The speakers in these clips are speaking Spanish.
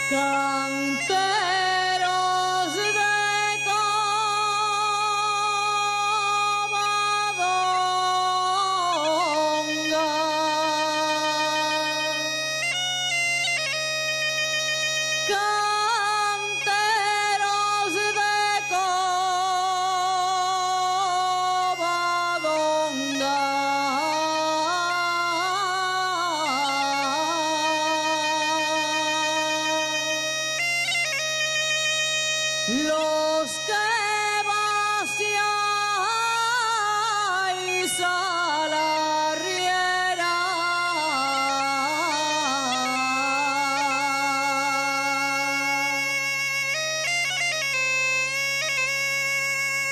Canteros de Covadonga, canteros de Covadonga. Los que vaciáis a la riera,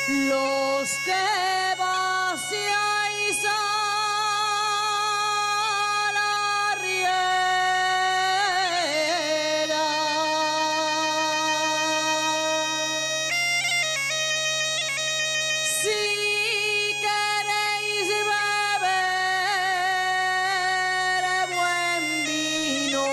los que vaciáis a la riera, si queréis beber buen vino,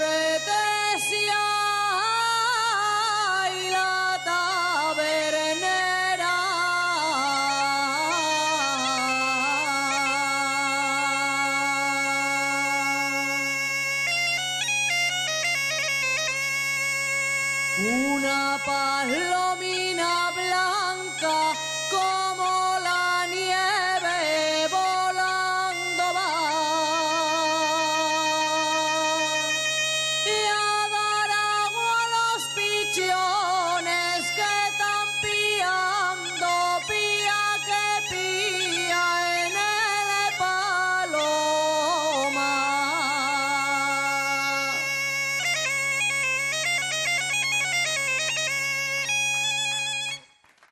cortesia y la tabernera. Una palomina blanca como